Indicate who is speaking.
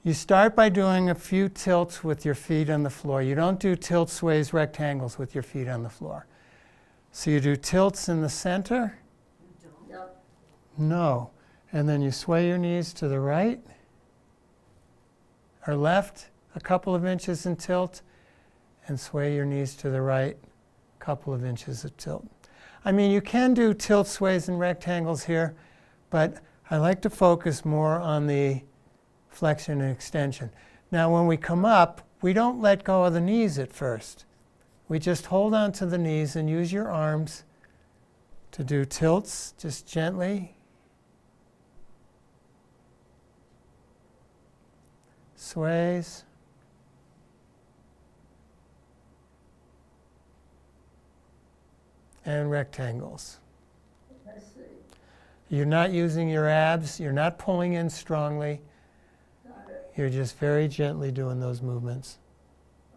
Speaker 1: You start by doing a few tilts with your feet on the floor. You don't do tilt, sways, rectangles with your feet on the floor. So you do tilts in the center.
Speaker 2: Yep.
Speaker 1: No. And then you sway your knees to the right or left a couple of inches in tilt and sway your knees to the right a couple of inches of tilt. I mean, you can do tilt, sways, and rectangles here, but I like to focus more on the flexion and extension. Now, when we come up, we don't let go of the knees at first. We just hold on to the knees and use your arms to do tilts, just gently. Sways. And rectangles.
Speaker 2: I see.
Speaker 1: You're not using your abs. You're not pulling in strongly.
Speaker 2: Got it.
Speaker 1: You're just very gently doing those movements.